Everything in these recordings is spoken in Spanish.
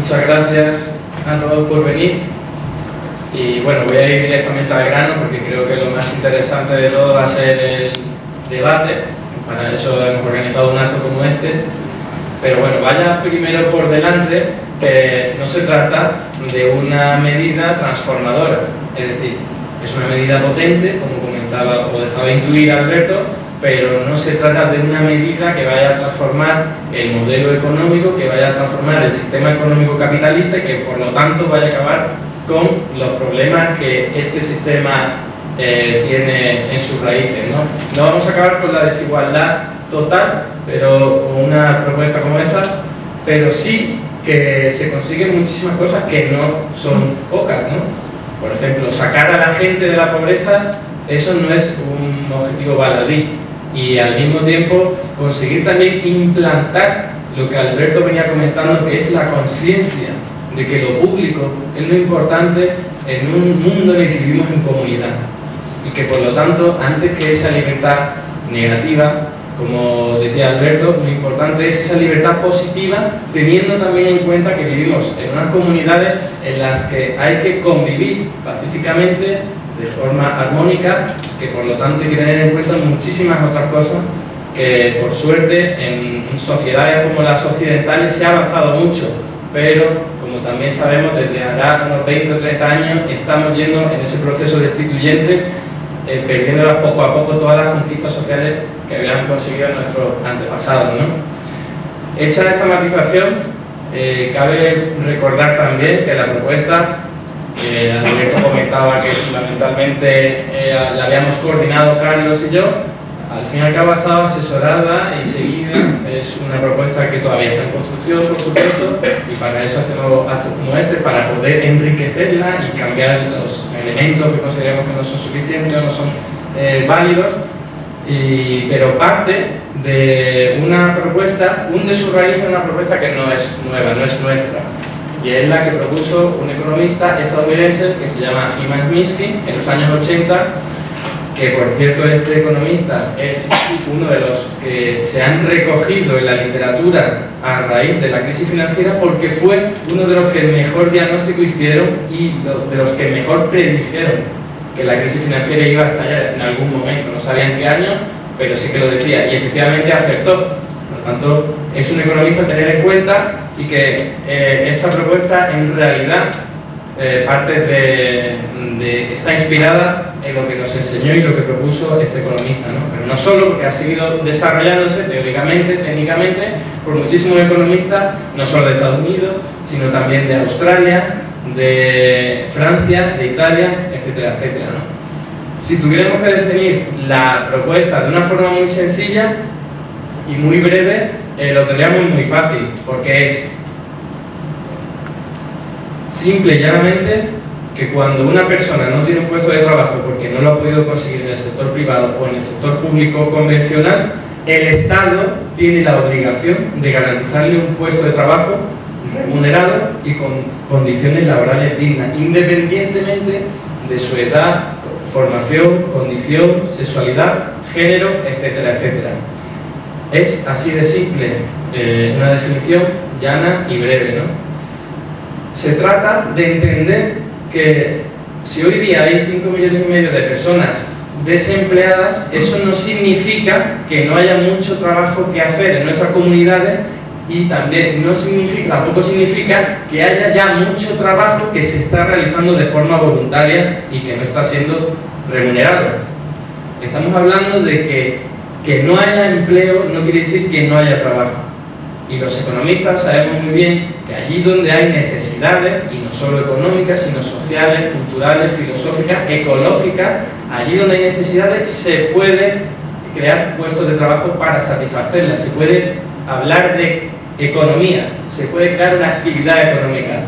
Muchas gracias a todos por venir. Y bueno, voy a ir directamente al grano porque creo que lo más interesante de todo va a ser el debate. Para eso hemos organizado un acto como este. Pero bueno, vaya primero por delante que no se trata de una medida transformadora. Es decir, es una medida potente, como comentaba o dejaba intuir Alberto, pero no se trata de una medida que vaya a transformar el modelo económico, que vaya a transformar el sistema económico capitalista y que por lo tanto vaya a acabar con los problemas que este sistema tiene en sus raíces, ¿no? No vamos a acabar con la desigualdad total, pero con una propuesta como esta, pero sí que se consiguen muchísimas cosas que no son pocas, ¿no? Por ejemplo, sacar a la gente de la pobreza, eso no es un objetivo baladí. Y al mismo tiempo conseguir también implantar lo que Alberto venía comentando, que es la conciencia de que lo público es lo importante en un mundo en el que vivimos en comunidad y que por lo tanto, antes que esa libertad negativa, como decía Alberto, lo importante es esa libertad positiva, teniendo también en cuenta que vivimos en unas comunidades en las que hay que convivir pacíficamente de forma armónica, que por lo tanto hay que tener en cuenta muchísimas otras cosas que por suerte en sociedades como las occidentales se ha avanzado mucho, pero como también sabemos desde ahora unos 20 o 30 años estamos yendo en ese proceso destituyente, perdiéndolas poco a poco todas las conquistas sociales que habían conseguido nuestros antepasados, ¿no? Hecha esta matización, cabe recordar también que la propuesta Alberto comentaba que fundamentalmente la habíamos coordinado Carlos y yo. Al fin y al cabo ha estado asesorada y seguida. Es una propuesta que todavía está en construcción, por supuesto, y para eso hacemos actos como este, para poder enriquecerla y cambiar los elementos que consideramos que no son suficientes o no son válidos. Pero parte de una propuesta, hunde su raíz en una propuesta que no es nueva, no es nuestra. Y es la que propuso un economista estadounidense que se llama Hyman Minsky en los años 80, que por cierto este economista es uno de los que se han recogido en la literatura a raíz de la crisis financiera porque fue uno de los que mejor diagnóstico hicieron y de los que mejor predijeron que la crisis financiera iba a estallar en algún momento. No sabían qué año, pero sí que lo decía y efectivamente acertó. Por lo tanto, es un economista a tener en cuenta y que esta propuesta en realidad está inspirada en lo que nos enseñó y lo que propuso este economista, ¿no? Pero no solo porque ha seguido desarrollándose teóricamente, técnicamente, por muchísimos economistas, no solo de Estados Unidos, sino también de Australia, de Francia, de Italia, etcétera, etcétera, ¿no? Si tuviéramos que definir la propuesta de una forma muy sencilla y muy breve, lo tendríamos muy fácil, porque es simple y llanamente que cuando una persona no tiene un puesto de trabajo porque no lo ha podido conseguir en el sector privado o en el sector público convencional, el Estado tiene la obligación de garantizarle un puesto de trabajo remunerado y con condiciones laborales dignas, independientemente de su edad, formación, condición, sexualidad, género, etcétera, etcétera. Es así de simple, una definición llana y breve, ¿no? Se trata de entender que si hoy día hay 5,5 millones de personas desempleadas, eso no significa que no haya mucho trabajo que hacer en nuestras comunidades y también tampoco significa que haya ya mucho trabajo que se está realizando de forma voluntaria y que no está siendo remunerado. Estamos hablando de que no haya empleo no quiere decir que no haya trabajo. Y los economistas sabemos muy bien que allí donde hay necesidades, y no solo económicas, sino sociales, culturales, filosóficas, ecológicas, allí donde hay necesidades se puede crear puestos de trabajo para satisfacerlas, se puede hablar de economía, se puede crear una actividad económica.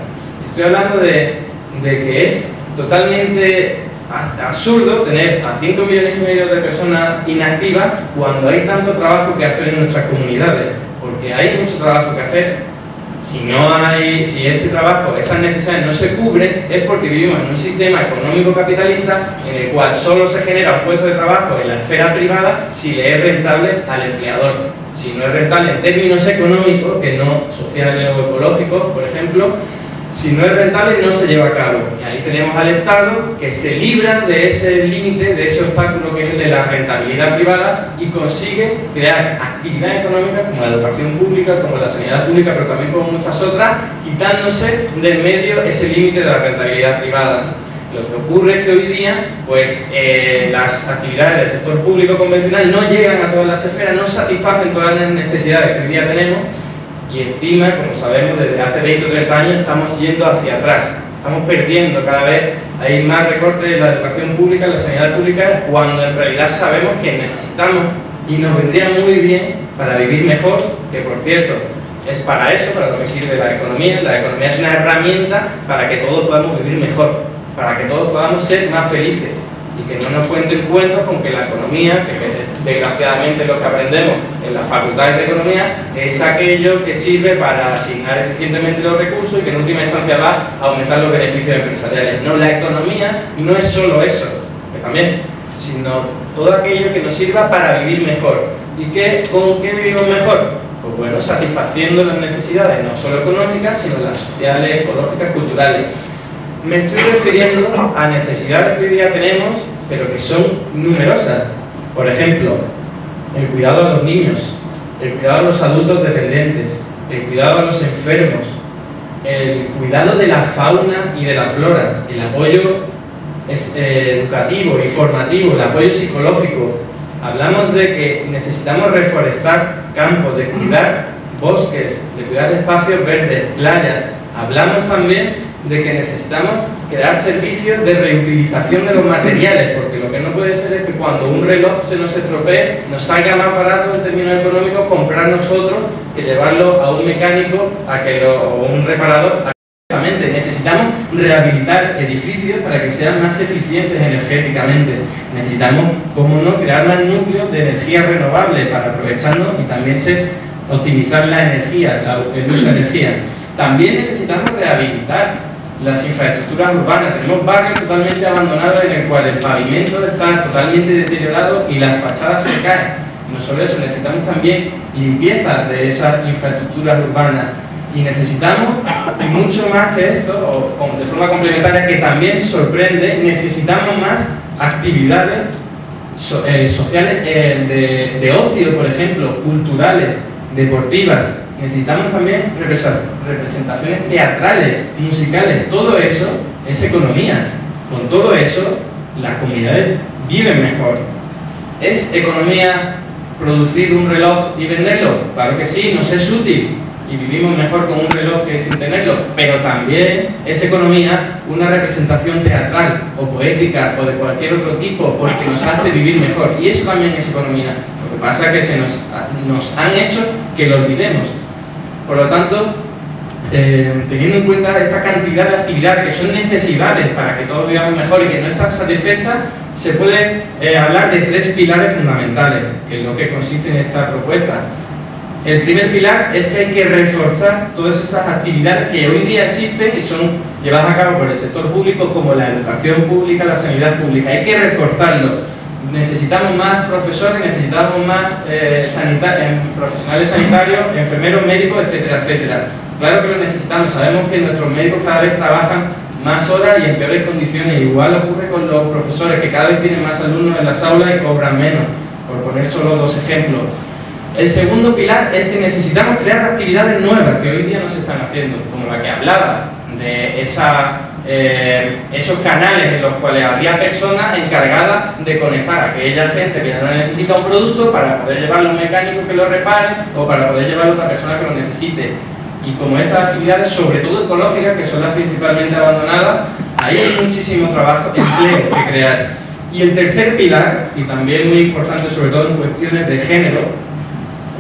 Estoy hablando de que es totalmente absurdo tener a 5,5 millones de personas inactivas cuando hay tanto trabajo que hacer en nuestras comunidades. Porque hay mucho trabajo que hacer. Si este trabajo, esas necesidades no se cubren, es porque vivimos en un sistema económico capitalista en el cual solo se genera un puesto de trabajo en la esfera privada si le es rentable al empleador. Si no es rentable en términos económicos, que no sociales o ecológicos, por ejemplo, si no es rentable no se lleva a cabo. Y ahí tenemos al Estado que se libra de ese límite, de ese obstáculo que es el de la rentabilidad privada y consigue crear actividad económica como la educación pública, como la sanidad pública, pero también como muchas otras, quitándose del medio ese límite de la rentabilidad privada. Lo que ocurre es que hoy día pues, las actividades del sector público convencional no llegan a todas las esferas, no satisfacen todas las necesidades que hoy día tenemos y encima, como sabemos, desde hace 20 o 30 años estamos yendo hacia atrás, estamos perdiendo cada vez, hay más recortes en la educación pública, en la sanidad pública, cuando en realidad sabemos que necesitamos y nos vendría muy bien para vivir mejor, que por cierto, es para eso, para lo que sirve la economía. La economía es una herramienta para que todos podamos vivir mejor, para que todos podamos ser más felices y que no nos cuenten cuentos con que la economía, que desgraciadamente lo que aprendemos en las facultades de economía, es aquello que sirve para asignar eficientemente los recursos y que en última instancia va a aumentar los beneficios empresariales. No, la economía no es solo eso, que también, sino todo aquello que nos sirva para vivir mejor. ¿Y con qué vivimos mejor? Pues bueno, satisfaciendo las necesidades, no solo económicas, sino las sociales, ecológicas, culturales. Me estoy refiriendo a necesidades que hoy día tenemos, pero que son numerosas. Por ejemplo, el cuidado a los niños, el cuidado a los adultos dependientes, el cuidado a los enfermos, el cuidado de la fauna y de la flora, el apoyo educativo y formativo, el apoyo psicológico. Hablamos de que necesitamos reforestar campos, de cuidar bosques, de cuidar espacios verdes, playas. Hablamos también de que necesitamos crear servicios de reutilización de los materiales, porque lo que no puede ser es que cuando un reloj se nos estropee, nos salga más barato en términos económicos comprar nosotros que llevarlo a un mecánico o un reparador. Necesitamos rehabilitar edificios para que sean más eficientes energéticamente. Necesitamos, como no, crear más núcleos de energía renovable para aprovecharnos y también optimizar la energía, el uso de energía. También necesitamos rehabilitar las infraestructuras urbanas. Tenemos barrios totalmente abandonados en el cual el pavimento está totalmente deteriorado y las fachadas se caen. No solo eso, necesitamos también limpieza de esas infraestructuras urbanas. Y necesitamos, mucho más que esto, o de forma complementaria, que también sorprende, necesitamos más actividades sociales de ocio, por ejemplo, culturales, deportivas. Necesitamos también representaciones teatrales, musicales. Todo eso es economía. Con todo eso, las comunidades viven mejor. ¿Es economía producir un reloj y venderlo? Claro que sí, nos es útil. Y vivimos mejor con un reloj que sin tenerlo, pero también es economía una representación teatral o poética o de cualquier otro tipo, porque nos hace vivir mejor, y eso también es economía. Lo que pasa es que nos han hecho que lo olvidemos. Por lo tanto, teniendo en cuenta esta cantidad de actividades que son necesidades para que todos vivamos mejor y que no están satisfechas, se puede hablar de 3 pilares fundamentales, que es lo que consiste en esta propuesta. El primer pilar es que hay que reforzar todas esas actividades que hoy día existen y son llevadas a cabo por el sector público, como la educación pública, la sanidad pública. Hay que reforzarlo. Necesitamos más profesores, necesitamos más profesionales sanitarios, enfermeros, médicos, etcétera, etcétera. Claro que lo necesitamos. Sabemos que nuestros médicos cada vez trabajan más horas y en peores condiciones. Igual ocurre con los profesores, que cada vez tienen más alumnos en las aulas y cobran menos, por poner solo 2 ejemplos. El segundo pilar es que necesitamos crear actividades nuevas que hoy día no se están haciendo, como la que hablaba, de esos canales en los cuales habría personas encargadas de conectar a aquella gente que ya no necesita un producto para poder llevarlo a un mecánico que lo repare o para poder llevarlo a otra persona que lo necesite. Y como estas actividades, sobre todo ecológicas, que son las principalmente abandonadas, ahí hay muchísimo trabajo, empleo que crear. Y el tercer pilar, y también muy importante sobre todo en cuestiones de género,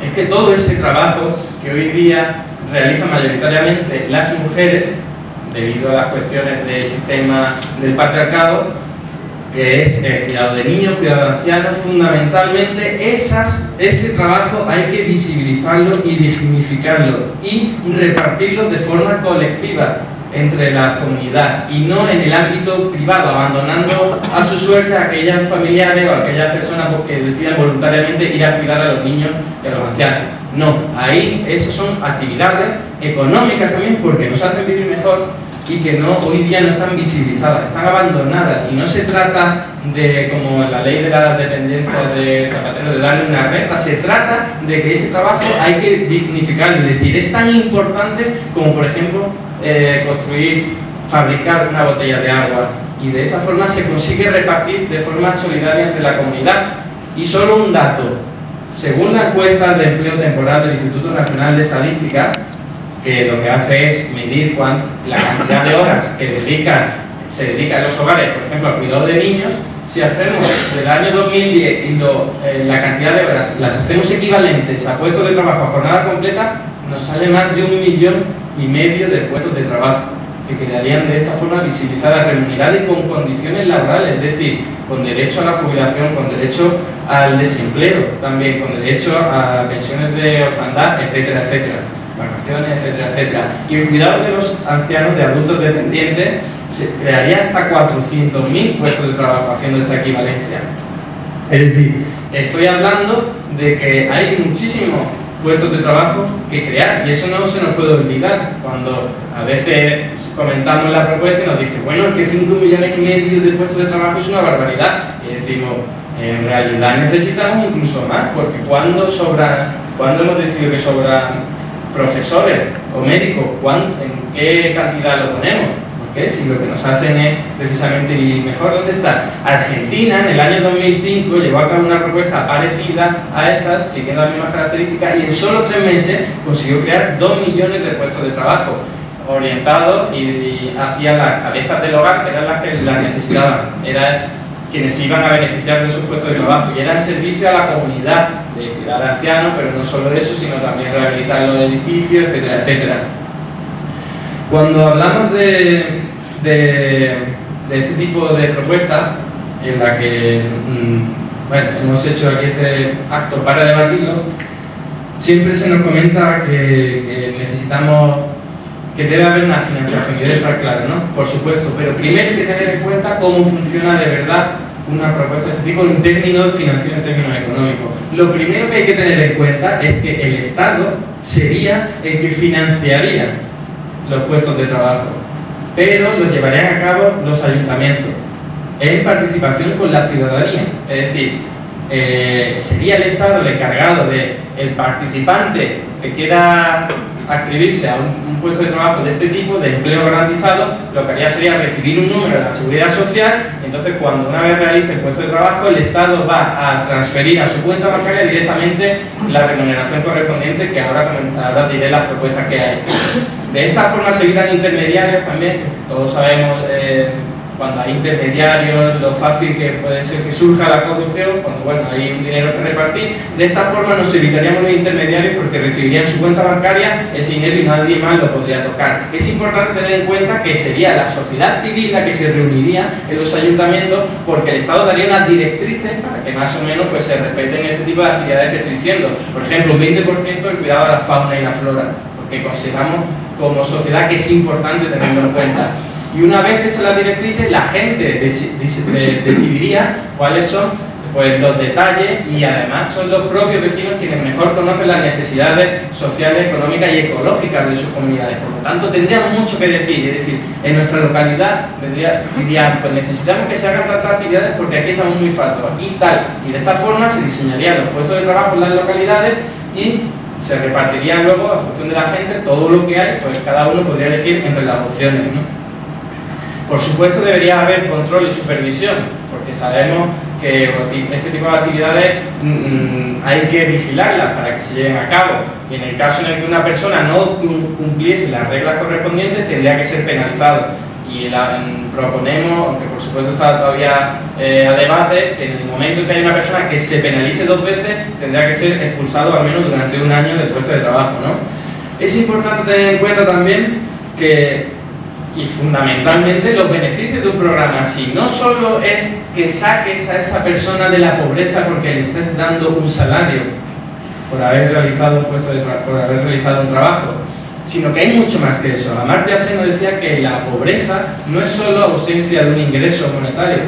es que todo ese trabajo que hoy día realizan mayoritariamente las mujeres, debido a las cuestiones del sistema del patriarcado, que es el cuidado de niños, cuidado de ancianos, fundamentalmente ese trabajo hay que visibilizarlo y dignificarlo y repartirlo de forma colectiva. entre la comunidad y no en el ámbito privado, abandonando a su suerte a aquellas familiares o a aquellas personas que decidan voluntariamente ir a cuidar a los niños y a los ancianos. No, ahí esas son actividades económicas también porque nos hacen vivir mejor y que hoy día no están visibilizadas, están abandonadas, y no se trata de, como la ley de la dependencia de Zapatero, de darle una renta, se trata de que ese trabajo hay que dignificarlo, es decir, es tan importante como por ejemplo fabricar una botella de agua, y de esa forma se consigue repartir de forma solidaria entre la comunidad. Y solo un dato, según la encuesta de empleo temporal del Instituto Nacional de Estadística, que lo que hace es medir la cantidad de horas que se dedica en los hogares, por ejemplo, al cuidado de niños, si hacemos del año 2010 y la cantidad de horas las hacemos equivalentes a puestos de trabajo a jornada completa, nos sale más de 1,5 millones de puestos de trabajo que quedarían de esta forma visibilizadas, remuneradas y con condiciones laborales, es decir, con derecho a la jubilación, con derecho al desempleo, también con derecho a pensiones de orfandad, etcétera, etcétera, vacaciones, etcétera, etcétera. Y el cuidado de los ancianos, de adultos dependientes, se crearía hasta 400.000 puestos de trabajo haciendo esta equivalencia. Es decir, estoy hablando de que hay muchísimos puestos de trabajo que crear, y eso no se nos puede olvidar cuando a veces comentamos la propuesta y nos dice, bueno, es que 5,5 millones de puestos de trabajo es una barbaridad, y decimos, en realidad necesitamos incluso más, porque cuando hemos decidido que sobran profesores o médicos, ¿en qué cantidad lo ponemos? ¿Por qué? Si lo que nos hacen es precisamente vivir mejor. ¿Dónde está? Argentina en el año 2005 llevó a cabo una propuesta parecida a esta, siguiendo las mismas características, y en solo 3 meses consiguió crear 2 millones de puestos de trabajo orientados y hacia las cabezas del hogar, que eran las que las necesitaban, eran quienes iban a beneficiar de esos puestos de trabajo, y eran servicio a la comunidad de cuidar a ancianos, pero no solo eso, sino también rehabilitar los edificios, etcétera, etcétera. Cuando hablamos de este tipo de propuestas, en la que hemos hecho aquí este acto para debatirlo, siempre se nos comenta que necesitamos, que debe haber una financiación, y debe estar claro, ¿no? Por supuesto, pero primero hay que tener en cuenta cómo funciona de verdad una propuesta de este tipo en términos financieros, en términos económicos. Lo primero que hay que tener en cuenta es que el Estado sería el que financiaría los puestos de trabajo, pero los llevarían a cabo los ayuntamientos en participación con la ciudadanía, es decir, sería el Estado el encargado de el participante que quiera adscribirse a un puesto de trabajo de este tipo, de empleo garantizado, lo que haría sería recibir un número de la Seguridad Social, y entonces cuando una vez realice el puesto de trabajo, el Estado va a transferir a su cuenta bancaria directamente la remuneración correspondiente, que ahora diré las propuestas que hay. De esta forma se evitan intermediarios también, todos sabemos cuando hay intermediarios lo fácil que puede ser que surja la corrupción, cuando hay un dinero que repartir. De esta forma nos evitaríamos los intermediarios porque recibirían su cuenta bancaria ese dinero y nadie más lo podría tocar. Es importante tener en cuenta que sería la sociedad civil la que se reuniría en los ayuntamientos, porque el Estado daría unas directrices para que más o menos se respeten este tipo de actividades que estoy diciendo. Por ejemplo, un 20% el cuidado de la fauna y la flora, porque consideramos como sociedad que es importante tenerlo en cuenta. Y una vez hechas las directrices, la gente decidiría cuáles son los detalles, y además son los propios vecinos quienes mejor conocen las necesidades sociales, económicas y ecológicas de sus comunidades. Por lo tanto, tendrían mucho que decir. Es decir, en nuestra localidad dirían, pues necesitamos que se hagan tantas actividades porque aquí estamos muy faltos, aquí tal. Y de esta forma se diseñarían los puestos de trabajo en las localidades y se repartirían luego, en función de la gente, todo lo que hay, pues cada uno podría elegir entre las opciones, ¿no? Por supuesto debería haber control y supervisión, porque sabemos que este tipo de actividades hay que vigilarlas para que se lleven a cabo, y en el caso en el que una persona no cumpliese las reglas correspondientes tendría que ser penalizado. Y proponemos, aunque por supuesto está todavía a debate, que en el momento en que hay una persona que se penalice 2 veces tendrá que ser expulsado al menos durante 1 año del puesto de trabajo, ¿no? Es importante tener en cuenta también que, y fundamentalmente, los beneficios de un programa así no solo es que saques a esa persona de la pobreza porque le estés dando un salario por haber realizado un trabajo, sino que hay mucho más que eso. Amartya Sen nos decía que la pobreza no es solo ausencia de un ingreso monetario,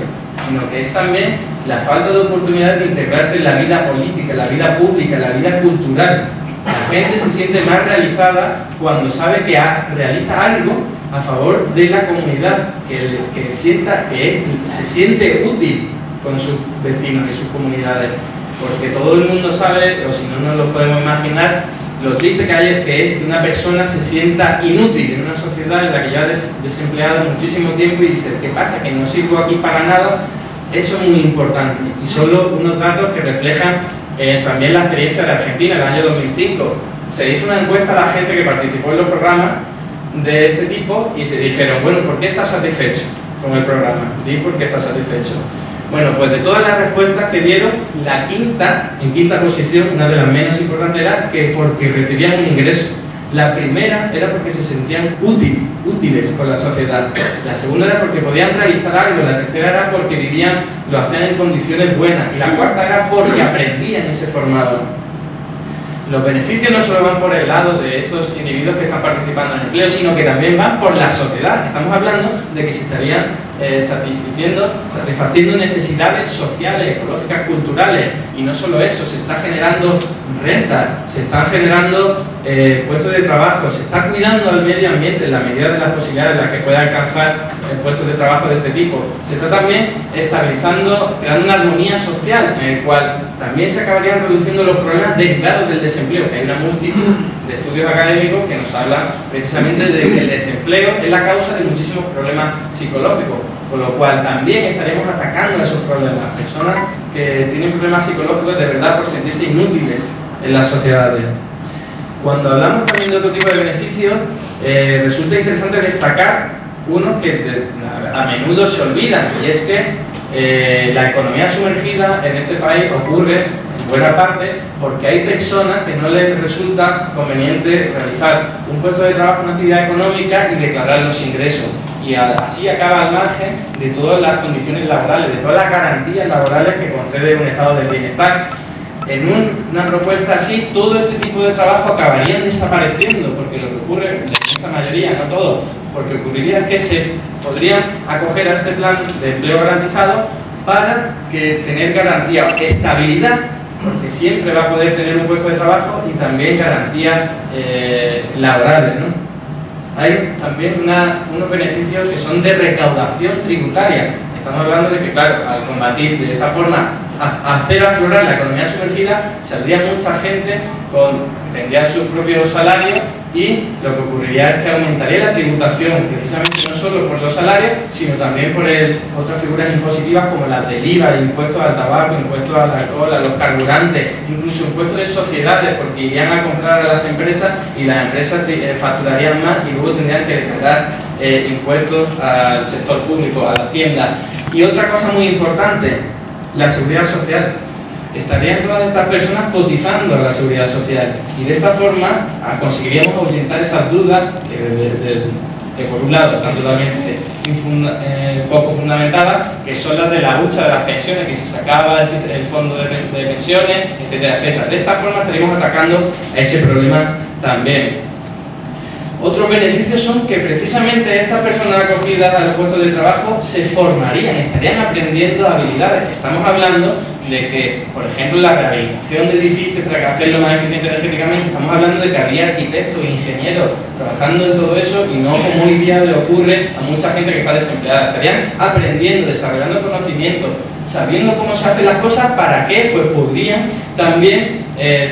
sino que es también la falta de oportunidad de integrarte en la vida política, la vida pública, la vida cultural. La gente se siente más realizada cuando sabe que realiza algo a favor de la comunidad, que se siente útil con sus vecinos y sus comunidades, porque todo el mundo sabe, o si no nos lo podemos imaginar, lo triste que es que una persona se sienta inútil en una sociedad en la que lleva desempleado muchísimo tiempo y dice, ¿qué pasa? Que no sirvo aquí para nada. Eso es muy importante, y solo unos datos que reflejan también la experiencia de Argentina en el año 2005. Se hizo una encuesta a la gente que participó en los programas de este tipo y se dijeron, bueno, ¿por qué estás satisfecho con el programa? Di por qué estás satisfecho. Bueno, pues de todas las respuestas que dieron, en quinta posición, una de las menos importantes, era que porque recibían un ingreso. La primera era porque se sentían útiles con la sociedad. La segunda era porque podían realizar algo. La tercera era porque lo hacían en condiciones buenas. Y la cuarta era porque aprendían y se formaban. Los beneficios no solo van por el lado de estos individuos que están participando en el empleo, sino que también van por la sociedad. Estamos hablando de que se estarían satisfaciendo necesidades sociales, ecológicas, culturales, y no solo eso, se está generando renta, se están generando puestos de trabajo, se está cuidando al medio ambiente en la medida de las posibilidades en las que pueda alcanzar puestos de trabajo de este tipo. Se está también estabilizando, creando una armonía social en el cual también se acabarían reduciendo los problemas derivados del desempleo, que hay una multitud de estudios académicos que nos hablan precisamente de que el desempleo es la causa de muchísimos problemas psicológicos, con lo cual también estaremos atacando a esos problemas, personas que tienen problemas psicológicos de verdad por sentirse inútiles en las sociedades. Cuando hablamos también de otro tipo de beneficios, resulta interesante destacar uno que a menudo se olvida, y es que la economía sumergida en este país ocurre en buena parte porque hay personas que no les resulta conveniente realizar un puesto de trabajo, una actividad económica y declarar los ingresos, y así acaba al margen de todas las condiciones laborales, de todas las garantías laborales que concede un estado del bienestar. En una propuesta así, todo este tipo de trabajo acabarían desapareciendo, porque lo que ocurre, en esa mayoría, no todo, porque ocurriría que se podrían acoger a este plan de empleo garantizado para tener garantía, estabilidad, porque siempre va a poder tener un puesto de trabajo, y también garantías laborales, ¿no? Hay también unos beneficios que son de recaudación tributaria. Estamos hablando de que, claro, al combatir de esta forma, hacer aflorar la economía sumergida, saldría mucha gente tendría sus propios salarios, y lo que ocurriría es que aumentaría la tributación, precisamente no solo por los salarios, sino también por otras figuras impositivas como las del IVA, impuestos al tabaco, impuestos al alcohol, a los carburantes, incluso impuestos de sociedades, porque irían a comprar a las empresas y las empresas facturarían más y luego tendrían que declarar impuestos al sector público, a la hacienda. Y otra cosa muy importante, la seguridad social. Estarían todas estas personas cotizando a la seguridad social, y de esta forma conseguiríamos ahuyentar esas dudas que por un lado están totalmente poco fundamentadas, que son las de la lucha de las pensiones, que si se acaba el fondo de pensiones, etcétera, etcétera. De esta forma estaríamos atacando a ese problema también. Otros beneficios son que precisamente estas personas acogidas a los puestos de trabajo se formarían, estarían aprendiendo habilidades. Estamos hablando de que, por ejemplo, la rehabilitación de edificios para hacerlo más eficiente energéticamente, estamos hablando de que habría arquitectos, ingenieros trabajando en todo eso, y no como hoy día le ocurre a mucha gente que está desempleada. Estarían aprendiendo, desarrollando conocimiento, sabiendo cómo se hacen las cosas. ¿Para qué? Pues podrían también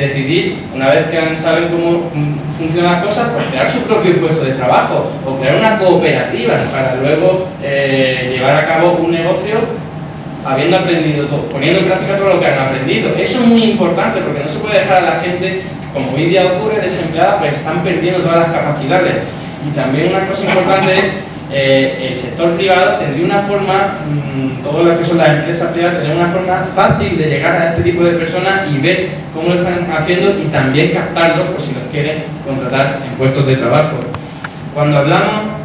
decidir, una vez que saben cómo funcionan las cosas, pues crear su propio puesto de trabajo o crear una cooperativa para luego llevar a cabo un negocio habiendo aprendido todo, poniendo en práctica todo lo que han aprendido. Eso es muy importante, porque no se puede dejar a la gente, como hoy día ocurre, desempleada, pues están perdiendo todas las capacidades. Y también una cosa importante es el sector privado tendría una forma, todo lo que son las empresas privadas tendrían una forma fácil de llegar a este tipo de personas y ver cómo lo están haciendo, y también captarlos por si los quieren contratar en puestos de trabajo. Cuando hablamos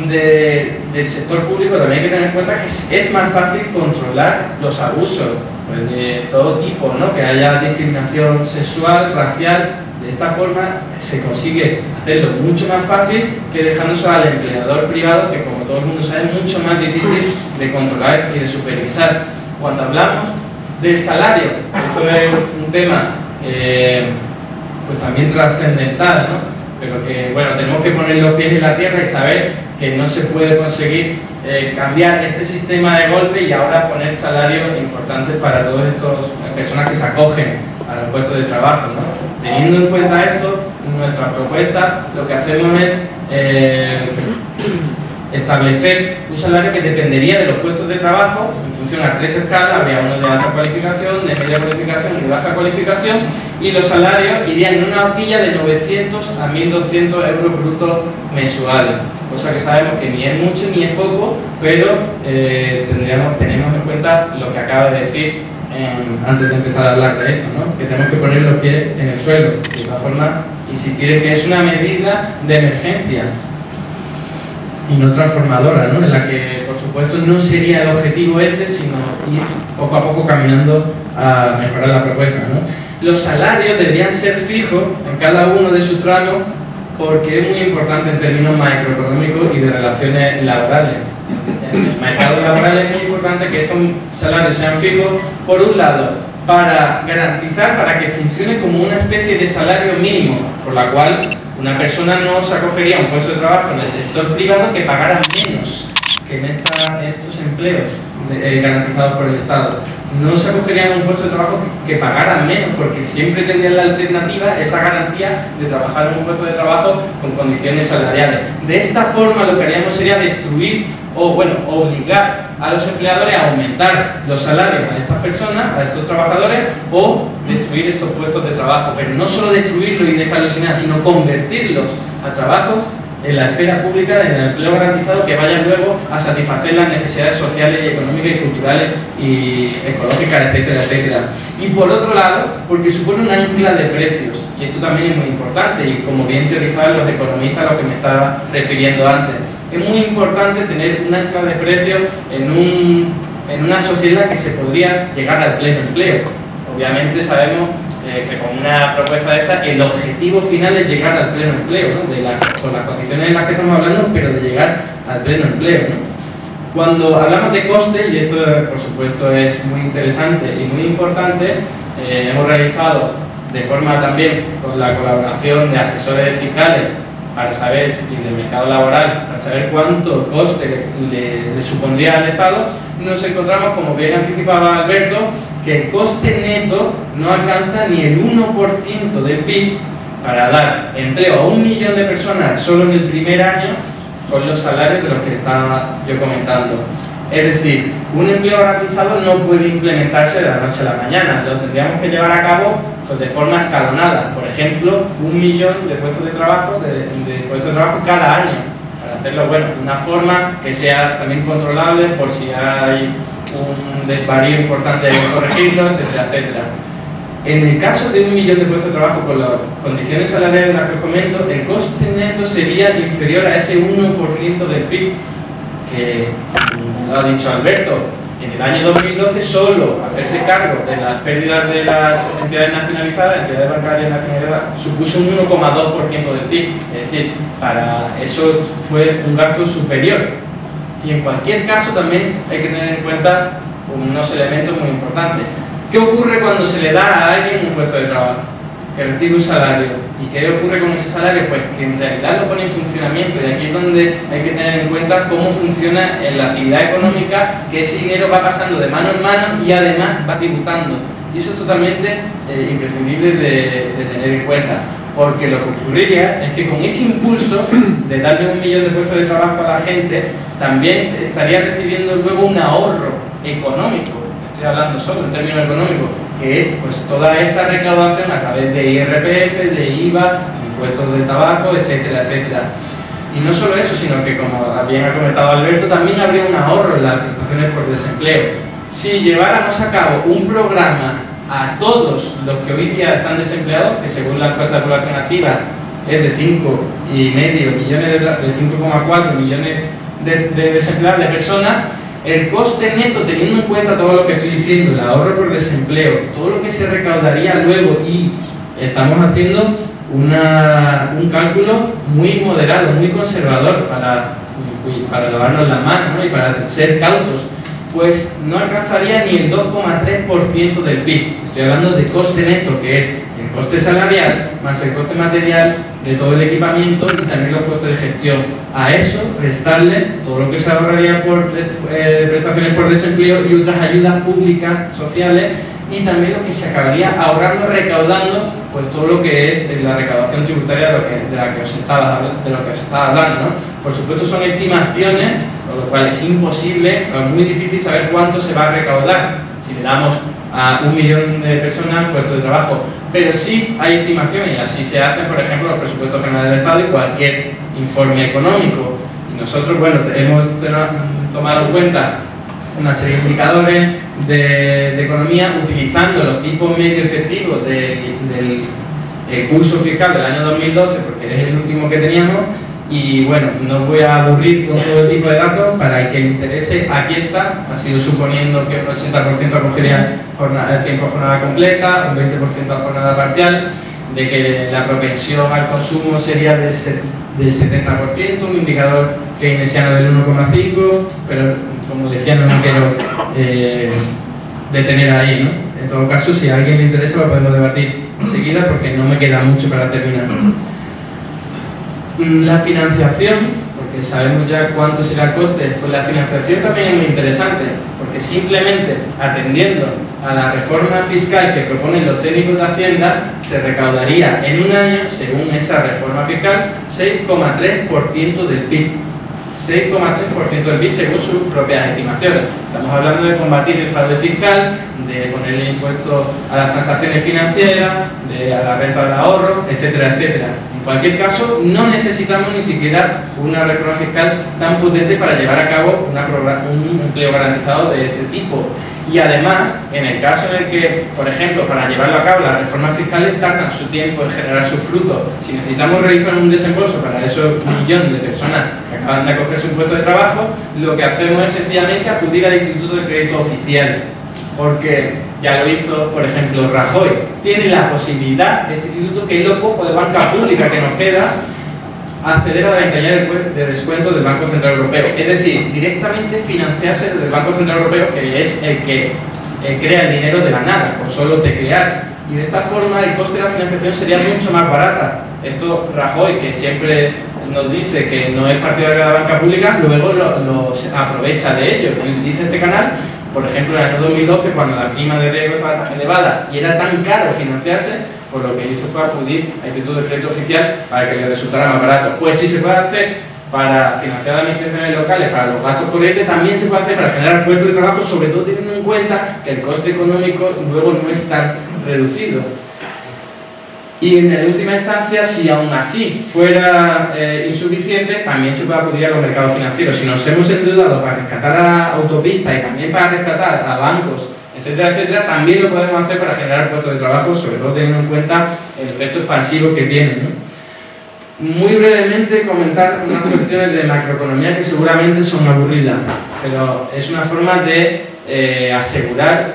del sector público, también hay que tener en cuenta que es más fácil controlar los abusos, pues de todo tipo, ¿no? Que haya discriminación sexual, racial, De esta forma se consigue hacerlo mucho más fácil que dejándose al empleador privado, que como todo el mundo sabe es mucho más difícil de controlar y de supervisar. Cuando hablamos del salario, esto es un tema pues también trascendental, ¿no? Pero que, bueno, tenemos que poner los pies en la tierra y saber que no se puede conseguir cambiar este sistema de golpe y ahora poner salarios importantes para todas estas personas que se acogen a los puestos de trabajo, ¿no? Teniendo en cuenta esto, en nuestra propuesta lo que hacemos es establecer un salario que dependería de los puestos de trabajo en función a 3 escalas. Habría uno de alta cualificación, de media cualificación y de baja cualificación, y los salarios irían en una horquilla de 900 a 1.200 euros brutos mensuales, cosa que sabemos que ni es mucho ni es poco, pero tenemos en cuenta lo que acaba de decir antes de empezar a hablar de esto, ¿no? Que tenemos que poner los pies en el suelo. De todas formas, insistir en que es una medida de emergencia y no transformadora, ¿no? En la que, por supuesto, no sería el objetivo sino ir poco a poco caminando a mejorar la propuesta, ¿no? Los salarios deberían ser fijos en cada uno de sus tramos, porque es muy importante en términos macroeconómicos y de relaciones laborales. En el mercado laboral es muy importante que estos salarios sean fijos, por un lado, para garantizar, para que funcione como una especie de salario mínimo, por la cual una persona no se acogería a un puesto de trabajo en el sector privado que pagara menos que en estos empleos garantizados por el Estado. No se acogerían a un puesto de trabajo que pagara menos, porque siempre tendrían la alternativa, esa garantía de trabajar en un puesto de trabajo con condiciones salariales. De esta forma lo que haríamos sería destruir o, bueno, obligar a los empleadores a aumentar los salarios a estas personas, a estos trabajadores, o destruir estos puestos de trabajo. Pero no solo destruirlos y dejarlos sin nada, sino convertirlos a trabajos en la esfera pública, en el empleo garantizado, que vayan luego a satisfacer las necesidades sociales y económicas y culturales y ecológicas, etcétera, etcétera. Y por otro lado, porque supone un ancla de precios, y esto también es muy importante, y como bien teorizaban los economistas a los que me estaba refiriendo antes, es muy importante tener un ancla de precios en una sociedad que se podría llegar al pleno empleo. Obviamente sabemos que con una propuesta de esta el objetivo final es llegar al pleno empleo, ¿no? Con las condiciones en las que estamos hablando, pero de llegar al pleno empleo, ¿no? Cuando hablamos de coste, y esto por supuesto es muy interesante y muy importante, hemos realizado de forma también con la colaboración de asesores fiscales para saber, y del mercado laboral, para saber cuánto coste le supondría al Estado, nos encontramos, como bien anticipaba Alberto, que el coste neto no alcanza ni el 1% del PIB para dar empleo a 1 millón de personas solo en el primer año con los salarios de los que estaba yo comentando. Es decir, un empleo garantizado no puede implementarse de la noche a la mañana, lo tendríamos que llevar a cabo pues, de forma escalonada. Por ejemplo, 1 millón de puestos de trabajo, cada año, para hacerlo bueno, de una forma que sea también controlable por si hay un desvarío importante de corregirlo, etcétera, etcétera. En el caso de 1 millón de puestos de trabajo con las condiciones salariales de las que os comento, el coste neto sería inferior a ese 1% del PIB, que lo ha dicho Alberto. En el año 2012 solo hacerse cargo de las pérdidas de las entidades nacionalizadas, entidades bancarias nacionalizadas, supuso un 1,2% del PIB. Es decir, para eso fue un gasto superior. Y en cualquier caso también hay que tener en cuenta unos elementos muy importantes. ¿Qué ocurre cuando se le da a alguien un puesto de trabajo? Que recibe un salario. ¿Y qué ocurre con ese salario? Pues que en realidad lo pone en funcionamiento, y aquí es donde hay que tener en cuenta cómo funciona en la actividad económica, que ese dinero va pasando de mano en mano y además va tributando. Y eso es totalmente imprescindible de tener en cuenta, porque lo que ocurriría es que con ese impulso de darle 1 millón de puestos de trabajo a la gente, también estaría recibiendo luego un ahorro económico. Estoy hablando solo en términos económicos, que es pues toda esa recaudación a través de IRPF, de IVA, impuestos del tabaco, etcétera, etcétera. Y no solo eso, sino que, como bien ha comentado Alberto, también habría un ahorro en las prestaciones por desempleo. Si lleváramos a cabo un programa a todos los que hoy día están desempleados, que según la encuesta de población activa es de 5,5 millones, de 5,4 millones de desempleados, de personas, el coste neto, teniendo en cuenta todo lo que estoy diciendo, el ahorro por desempleo, todo lo que se recaudaría luego, y estamos haciendo un cálculo muy moderado, muy conservador para lavarnos las manos, ¿no? Y para ser cautos, pues no alcanzaría ni el 2,3% del PIB. Estoy hablando de coste neto, que es el coste salarial más el coste material de todo el equipamiento y también los costes de gestión. A eso restarle todo lo que se ahorraría por prestaciones por desempleo y otras ayudas públicas, sociales, y también lo que se acabaría ahorrando, recaudando, pues todo lo que es la recaudación tributaria de lo que os estaba hablando, ¿no? Por supuesto son estimaciones, con lo cual es imposible, es muy difícil saber cuánto se va a recaudar si le damos a 1 millón de personas puestos de trabajo, pero sí hay estimaciones y así se hacen, por ejemplo, los presupuestos generales del Estado y cualquier informe económico. Y nosotros, bueno, hemos tomado en cuenta una serie de indicadores de economía utilizando los tipos medio efectivos del curso fiscal del año 2012, porque es el último que teníamos. Y bueno, no voy a aburrir con todo el tipo de datos. Para el que le interese, aquí está. Ha sido suponiendo que un 80% acogería tiempo a jornada completa, un 20% a jornada parcial, de que la propensión al consumo sería del 70%, un indicador keynesiano del 1,5%, pero como decía, no me quiero detener ahí, ¿no? En todo caso, si a alguien le interesa, lo podemos debatir enseguida porque no me queda mucho para terminar. La financiación, porque sabemos ya cuánto será el coste, pues la financiación también es muy interesante, porque simplemente atendiendo a la reforma fiscal que proponen los técnicos de Hacienda, se recaudaría en un año, según esa reforma fiscal, 6,3% del PIB. 6,3% del PIB según sus propias estimaciones. Estamos hablando de combatir el fraude fiscal, de ponerle impuestos a las transacciones financieras, a la renta del ahorro, etcétera, etcétera. En cualquier caso, no necesitamos ni siquiera una reforma fiscal tan potente para llevar a cabo un empleo garantizado de este tipo. Y además, en el caso en el que, por ejemplo, para llevarlo a cabo las reformas fiscales tardan su tiempo en generar sus frutos, si necesitamos realizar un desembolso para esos millones de personas que acaban de acogerse un puesto de trabajo, lo que hacemos es sencillamente acudir al Instituto de Crédito Oficial, porque ya lo hizo, por ejemplo, Rajoy. Tiene la posibilidad, este instituto, que es lo poco de banca pública que nos queda, acceder a la ventanilla de descuento del Banco Central Europeo, es decir, directamente financiarse desde el Banco Central Europeo, que es el que crea el dinero de la nada, con solo teclear, y de esta forma el coste de la financiación sería mucho más barata. Esto Rajoy, que siempre nos dice que no es partidario de la banca pública, luego lo aprovecha de ello y utiliza este canal. Por ejemplo, en el año 2012, cuando la prima de riesgo estaba tan elevada y era tan caro financiarse, pues lo que hizo fue acudir al Instituto de Crédito Oficial para que le resultara más barato. Pues si se puede hacer para financiar las administraciones locales, para los gastos corrientes, también se puede hacer para generar puestos de trabajo, sobre todo teniendo en cuenta que el coste económico luego no es tan reducido. Y en última instancia, si aún así fuera insuficiente, también se puede acudir a los mercados financieros. Si nos hemos endeudado para rescatar a autopistas y también para rescatar a bancos, etcétera, etcétera, también lo podemos hacer para generar puestos de trabajo, sobre todo teniendo en cuenta el efecto expansivo que tienen, ¿no? Muy brevemente comentar unas cuestiones de macroeconomía que seguramente son aburridas, pero es una forma de asegurar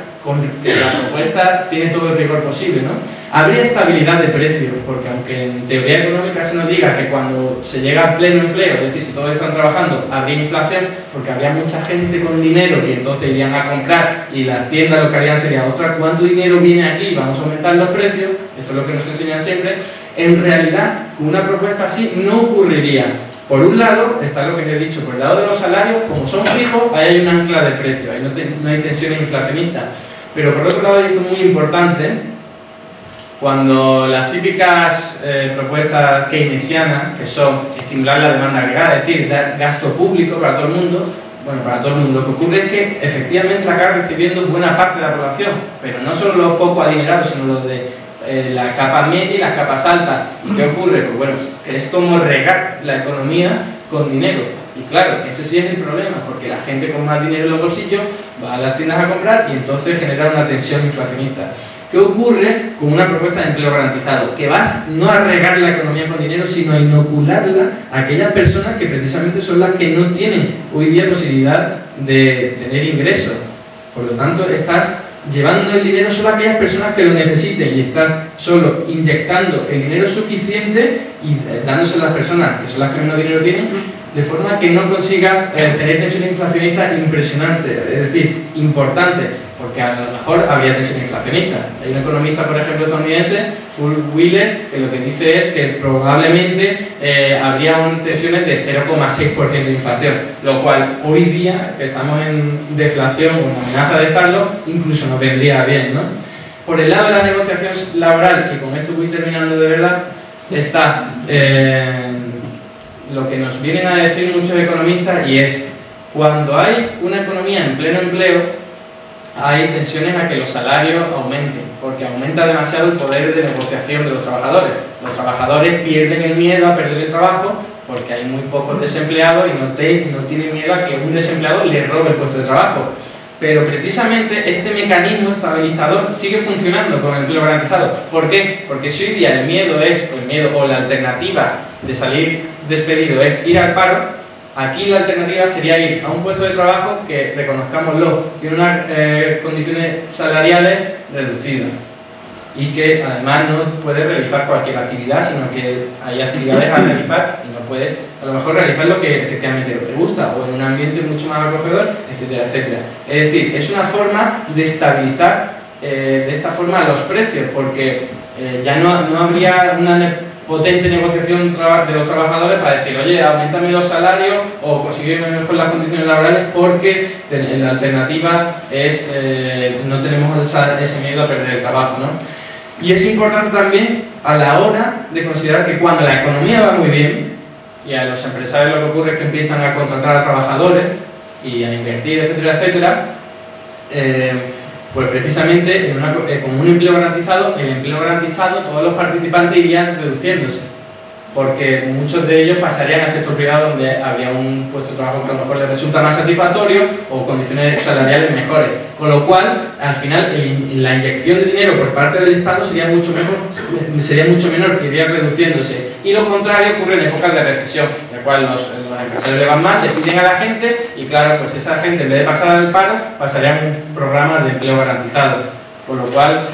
que la propuesta tiene todo el rigor posible, ¿no? Habría estabilidad de precios, porque aunque en teoría económica se nos diga que cuando se llega al pleno empleo, es decir, si todos están trabajando, habría inflación, porque habría mucha gente con dinero y entonces irían a comprar y las tiendas lo que harían sería, ostras, ¿cuánto dinero viene aquí? Vamos a aumentar los precios, esto es lo que nos enseñan siempre. En realidad, con una propuesta así no ocurriría. Por un lado, está lo que os he dicho, por el lado de los salarios, como son fijos, ahí hay un ancla de precio, ahí no hay tensiones inflacionistas. Pero por otro lado, y esto es muy importante, cuando las típicas propuestas keynesianas, que son estimular la demanda agregada, es decir, dar gasto público para todo el mundo, bueno, para todo el mundo, lo que ocurre es que efectivamente la acaba recibiendo buena parte de la población, pero no solo los poco adinerados, sino los de la capa media y las capas altas. ¿Y qué ocurre? Pues bueno, que es como regar la economía con dinero. Y claro, ese sí es el problema, porque la gente con más dinero en los bolsillos va a las tiendas a comprar y entonces genera una tensión inflacionista. ¿Qué ocurre con una propuesta de empleo garantizado? Que vas no a regar la economía con dinero, sino a inocularla a aquellas personas que precisamente son las que no tienen hoy día posibilidad de tener ingresos. Por lo tanto, estás llevando el dinero solo a aquellas personas que lo necesiten y estás solo inyectando el dinero suficiente y dándoselo a las personas que son las que menos dinero tienen, de forma que no consigas tener tensión inflacionista impresionante, es decir, importante, porque a lo mejor habría tensión inflacionista. Hay un economista, por ejemplo, estadounidense, Wheeler, que lo que dice es que probablemente habría tensiones de 0,6% de inflación, lo cual hoy día, que estamos en deflación o en amenaza de estarlo, incluso nos vendría bien, ¿no? Por el lado de la negociación laboral, y con esto voy terminando de verdad, está lo que nos vienen a decir muchos economistas, y es cuando hay una economía en pleno empleo, hay tensiones a que los salarios aumenten, porque aumenta demasiado el poder de negociación de los trabajadores. Los trabajadores pierden el miedo a perder el trabajo porque hay muy pocos desempleados y no tienen miedo a que un desempleado les robe el puesto de trabajo. Pero precisamente este mecanismo estabilizador sigue funcionando con el empleo garantizado. ¿Por qué? Porque si hoy día el miedo o la alternativa de salir despedido es ir al paro, aquí la alternativa sería ir a un puesto de trabajo que, reconozcámoslo, tiene unas condiciones salariales reducidas y que además no puedes realizar cualquier actividad, sino que hay actividades a realizar y no puedes a lo mejor realizar lo que efectivamente te gusta o en un ambiente mucho más acogedor, etcétera, etcétera. Es decir, es una forma de estabilizar de esta forma los precios, porque ya no habría una potente negociación de los trabajadores para decir, oye, aumentame los salarios o consígueme mejor las condiciones laborales, porque la alternativa es no tenemos ese miedo a perder el trabajo, ¿no? Y es importante también a la hora de considerar que cuando la economía va muy bien y a los empresarios lo que ocurre es que empiezan a contratar a trabajadores y a invertir, etcétera, etcétera, pues precisamente con un empleo garantizado, el empleo garantizado, todos los participantes irían reduciéndose, porque muchos de ellos pasarían al sector privado, donde habría un puesto de trabajo que a lo mejor les resulta más satisfactorio o condiciones salariales mejores, con lo cual al final la inyección de dinero por parte del Estado sería mucho menor, iría reduciéndose, y lo contrario ocurre en épocas de recesión, en la cual los empresarios le van mal, despiden a la gente y claro, pues esa gente en vez de pasar al paro pasarían un programa de empleo garantizado. Con lo cual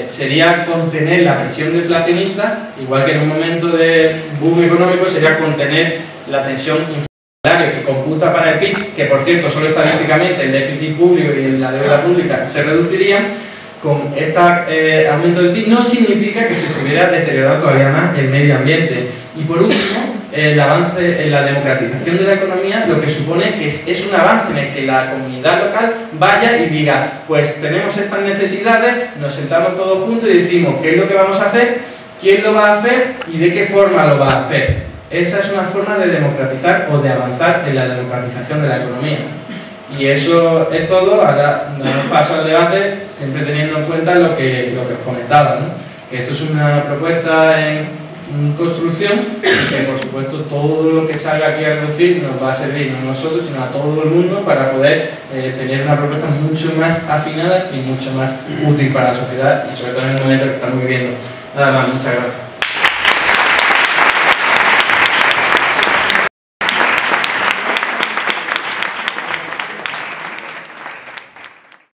sería contener la presión deflacionista, igual que en un momento de boom económico sería contener la tensión inflacionaria que computa para el PIB, que por cierto solo estadísticamente el déficit público y la deuda pública se reducirían. Con este aumento del PIB no significa que se estuviera deteriorando todavía más el medio ambiente. Y por último, el avance en la democratización de la economía, lo que supone que es un avance en el que la comunidad local vaya y diga, pues tenemos estas necesidades, nos sentamos todos juntos y decimos qué es lo que vamos a hacer, quién lo va a hacer y de qué forma lo va a hacer. Esa es una forma de democratizar o de avanzar en la democratización de la economía. Y eso es todo. Ahora damos paso al debate, siempre teniendo en cuenta lo que os comentaba, ¿no? Que esto es una propuesta en construcción y que por supuesto todo lo que salga aquí a reducir nos va a servir no a nosotros sino a todo el mundo para poder tener una propuesta mucho más afinada y mucho más útil para la sociedad y sobre todo en el momento que estamos viviendo. Nada más, muchas gracias.